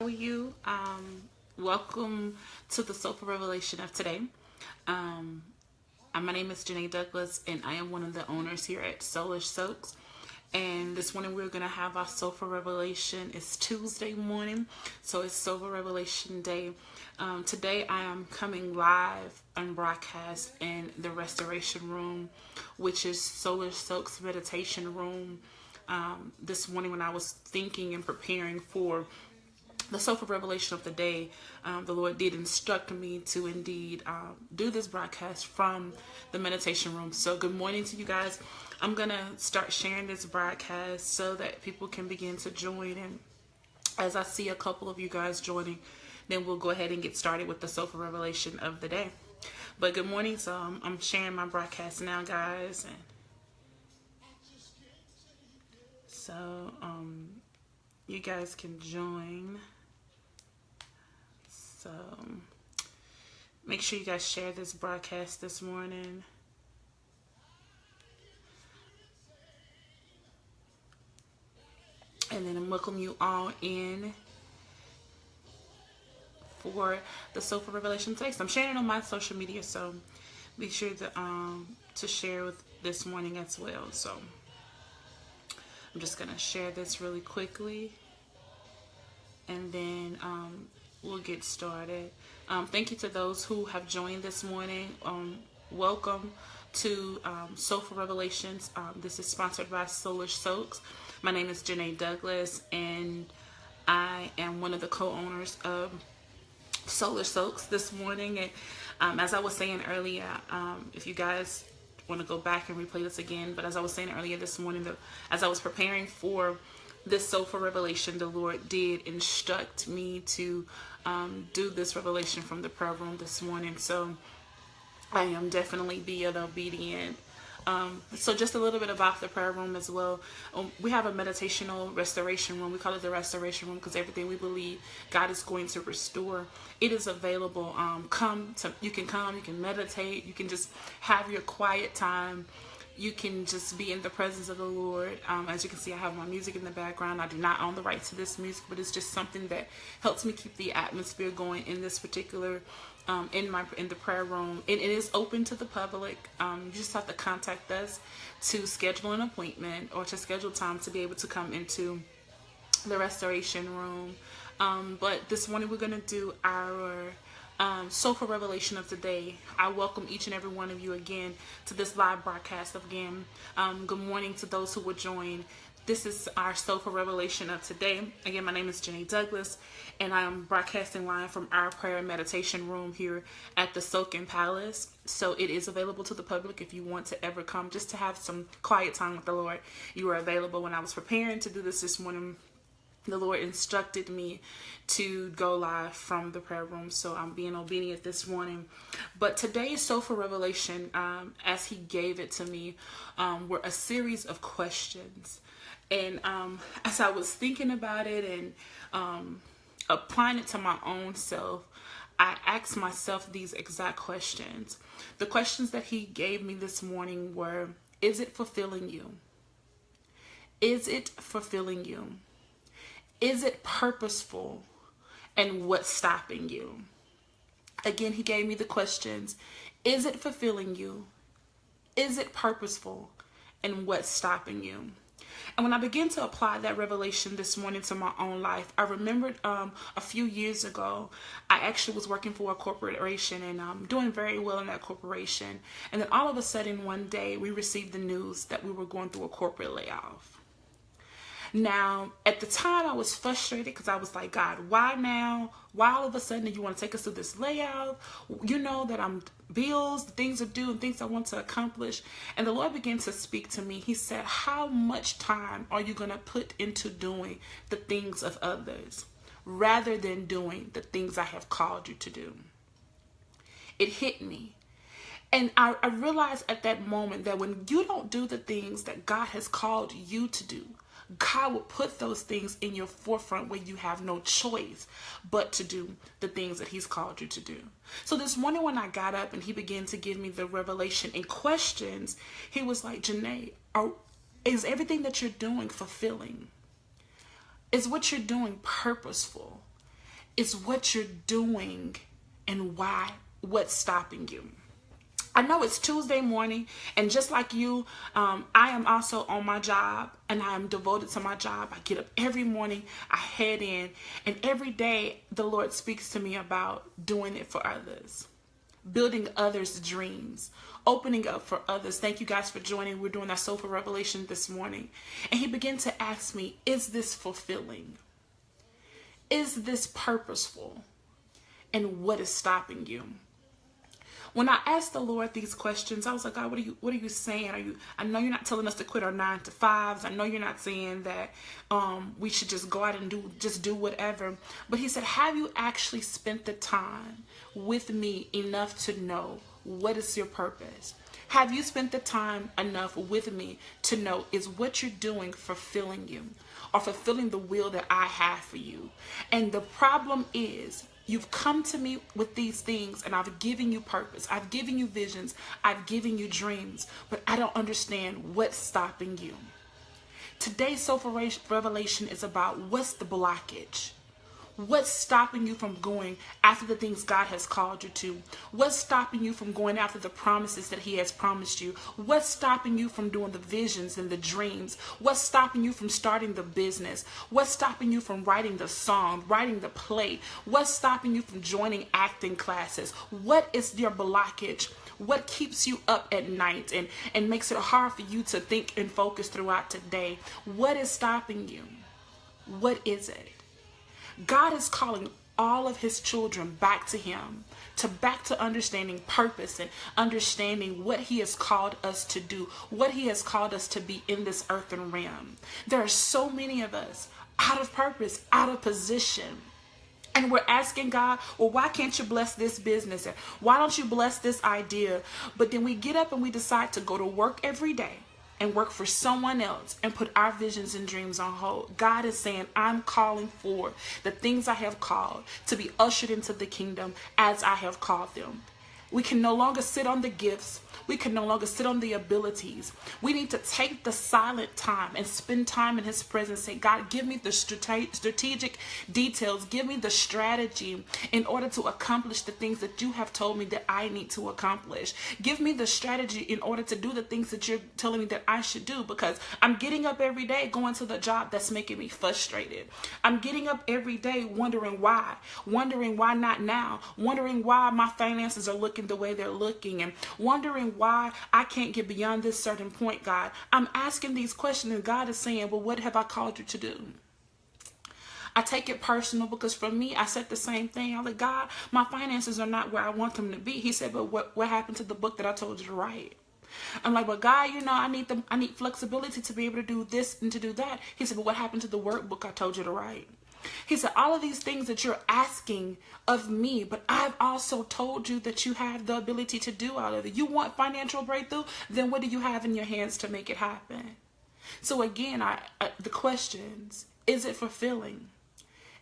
How are you? Welcome to the Soulful Revelation of today. My name is Janay Douglas, and I am one of the owners here at SoulishSoaks. And this morning we're going to have our Soulful Revelation. It's Tuesday morning, so it's Soulful Revelation Day. Today I am coming live and broadcast in the Restoration Room, which is SoulishSoaks Meditation Room. This morning when I was thinking and preparing for the Soulful Revelation of the day, the Lord did instruct me to indeed do this broadcast from the meditation room. So good morning to you guys. I'm going to start sharing this broadcast so that people can begin to join. And as I see a couple of you guys joining, then we'll go ahead and get started with the Soulful Revelation of the day. But good morning. So I'm sharing my broadcast now, guys. And so you guys can join. So make sure you guys share this broadcast this morning. And then I welcome you all in for the Soulful Revelation today. So I'm sharing it on my social media, so be sure to share with this morning as well. So I'm just gonna share this really quickly, and then we'll get started. Thank you to those who have joined this morning. Welcome to Soulful Revelations. This is sponsored by SoulishSoaks. My name is Janay Douglas, and I am one of the co-owners of SoulishSoaks this morning. And as I was saying earlier, if you guys want to go back and replay this again, but as I was saying earlier this morning, as I was preparing for this Soulful Revelation, the Lord did instruct me to do this revelation from the prayer room this morning. So I am definitely being obedient. So just a little bit about the prayer room as well. We have a meditational restoration room. We call it the restoration room because everything we believe God is going to restore, it is available. You can meditate, you can just have your quiet time. You can just be in the presence of the Lord. As you can see, I have my music in the background. I do not own the rights to this music, but it's just something that helps me keep the atmosphere going in this particular in the prayer room. And it is open to the public. You just have to contact us to schedule an appointment or to schedule time to be able to come into the restoration room. But this morning we're going to do our Soulful Revelation of today. I welcome each and every one of you again to this live broadcast again. Good morning to those who will join. This is our Soulful Revelation of today. Again, my name is Janay Douglas, and I am broadcasting live from our prayer and meditation room here at the Soulcare Palace. So it is available to the public if you want to ever come just to have some quiet time with the Lord. You are available. When I was preparing to do this morning, the Lord instructed me to go live from the prayer room, so I'm being obedient this morning. But today's Soulful Revelation, as He gave it to me, were a series of questions. And as I was thinking about it and applying it to my own self, I asked myself these exact questions. The questions that He gave me this morning were, is it fulfilling you? Is it fulfilling you? Is it purposeful? And what's stopping you? Again, He gave me the questions. Is it fulfilling you? Is it purposeful? And what's stopping you? And when I began to apply that revelation this morning to my own life, I remembered a few years ago, I actually was working for a corporation and doing very well in that corporation. And then all of a sudden one day we received the news that we were going through a corporate layoff. Now, at the time, I was frustrated because I was like, God, why now? Why all of a sudden do you want to take us through this layout? You know that I'm bills, things to do, and things I want to accomplish. And the Lord began to speak to me. He said, how much time are you going to put into doing the things of others rather than doing the things I have called you to do? It hit me. And I realized at that moment that when you don't do the things that God has called you to do, God will put those things in your forefront where you have no choice but to do the things that He's called you to do. So this morning when I got up and He began to give me the revelation and questions, He was like, Janay, is everything that you're doing fulfilling? Is what you're doing purposeful? is what you're doing and why, what's stopping you. I know it's Tuesday morning, and just like you, I am also on my job, and I am devoted to my job. I get up every morning, I head in, and every day the Lord speaks to me about doing it for others, building others' dreams, opening up for others. Thank you guys for joining. We're doing our Soulful Revelation this morning. And he began to ask me, is this fulfilling? Is this purposeful? And what is stopping you? When I asked the Lord these questions, I was like, God, what are you saying? I know you're not telling us to quit our 9 to 5s. I know you're not saying that we should just go out and do whatever. But he said, have you actually spent the time with me enough to know what is your purpose? Have you spent the time enough with me to know, is what you're doing fulfilling you or fulfilling the will that I have for you? And the problem is, you've come to me with these things, and I've given you purpose. I've given you visions. I've given you dreams, but I don't understand what's stopping you. Today's Soulful Revelation is about what's the blockage. What's stopping you from going after the things God has called you to? What's stopping you from going after the promises that he has promised you? What's stopping you from doing the visions and the dreams? What's stopping you from starting the business? What's stopping you from writing the song, writing the play? What's stopping you from joining acting classes? What is your blockage? What keeps you up at night and makes it hard for you to think and focus throughout today? What is stopping you? What is it? God is calling all of his children back to him, back to understanding purpose and understanding what he has called us to do, what he has called us to be in this earthen realm. There are so many of us out of purpose, out of position. And we're asking God, well, why can't you bless this business? And why don't you bless this idea? But then we get up and we decide to go to work every day and work for someone else and put our visions and dreams on hold. God is saying, I'm calling for the things I have called to be ushered into the kingdom as I have called them. We can no longer sit on the gifts. We can no longer sit on the abilities. We need to take the silent time and spend time in his presence. Say, God, give me the strategic details. Give me the strategy in order to accomplish the things that you have told me that I need to accomplish. Give me the strategy in order to do the things that you're telling me that I should do, because I'm getting up every day going to the job that's making me frustrated. I'm getting up every day wondering why not now, wondering why my finances are looking the way they're looking, and wondering why I can't get beyond this certain point. God, I'm asking these questions, and God is saying, well, what have I called you to do? I take it personal, because for me, I said the same thing. I'm like, God, my finances are not where I want them to be. He said, but what happened to the book that I told you to write? I'm like, but God, I need flexibility to be able to do this and to do that. He said, but what happened to the workbook I told you to write? He said, all of these things that you're asking of me, but I've also told you that you have the ability to do all of it. You want financial breakthrough? Then what do you have in your hands to make it happen? So again, the questions, is it fulfilling?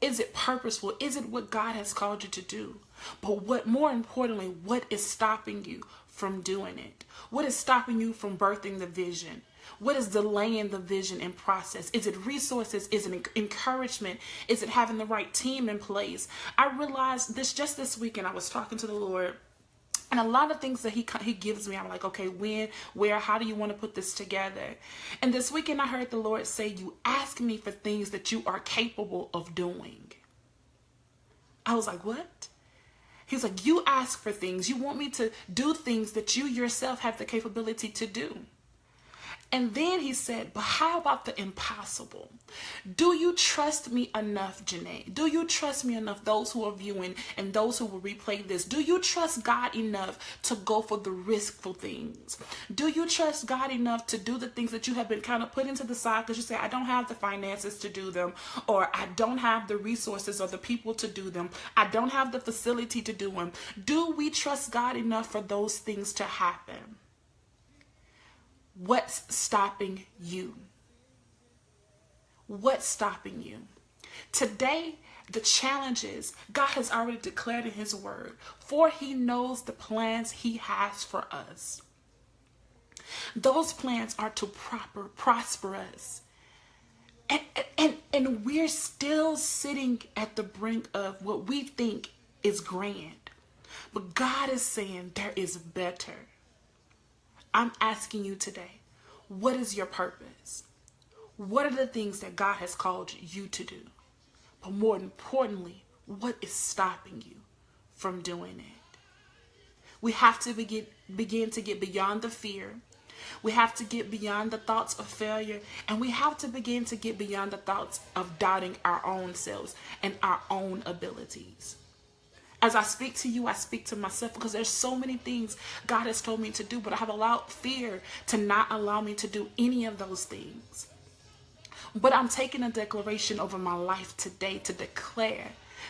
Is it purposeful? Is it what God has called you to do? But more importantly, what is stopping you from doing it? What is stopping you from birthing the vision? What is delaying the vision and process? Is it resources? Is it encouragement? Is it having the right team in place? I realized just this weekend, I was talking to the Lord, and a lot of things that he gives me, I'm like, okay, when, where, how do you want to put this together? And this weekend I heard the Lord say, you ask me for things that you are capable of doing. I was like, what? He's like, you ask for things. You want me to do things that you yourself have the capability to do. And then he said, but how about the impossible? Do you trust me enough, Janay? Do you trust me enough, those who are viewing and those who will replay this? Do you trust God enough to go for the riskful things? Do you trust God enough to do the things that you have been kind of putting to the side because you say, I don't have the finances to do them, or I don't have the resources or the people to do them. I don't have the facility to do them. Do we trust God enough for those things to happen? What's stopping you? What's stopping you? Today, the challenge is God has already declared in his word, for he knows the plans he has for us. Those plans are to prosper us And we're still sitting at the brink of what we think is grand. But God is saying there is better. I'm asking you today, what is your purpose? What are the things that God has called you to do? But more importantly, what is stopping you from doing it? We have to begin to get beyond the fear. We have to get beyond the thoughts of failure. And we have to begin to get beyond the thoughts of doubting our own selves and our own abilities. As I speak to you, I speak to myself, because there's so many things God has told me to do, but I have allowed fear to not allow me to do any of those things. But I'm taking a declaration over my life today to declare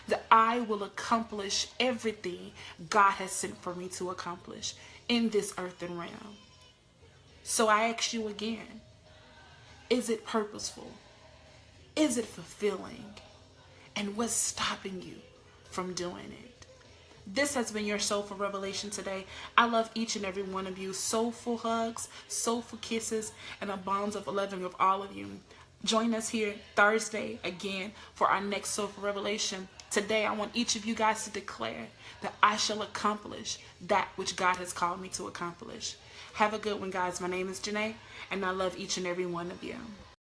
that I will accomplish everything God has sent for me to accomplish in this earthen realm. So I ask you again, is it purposeful? Is it fulfilling? And what's stopping you from doing it? This has been your Soulful Revelation today. I love each and every one of you. Soulful hugs, soulful kisses, and a bonds of loving with all of you. Join us here Thursday again for our next Soulful Revelation. Today, I want each of you guys to declare that I shall accomplish that which God has called me to accomplish. Have a good one, guys. My name is Janay, and I love each and every one of you.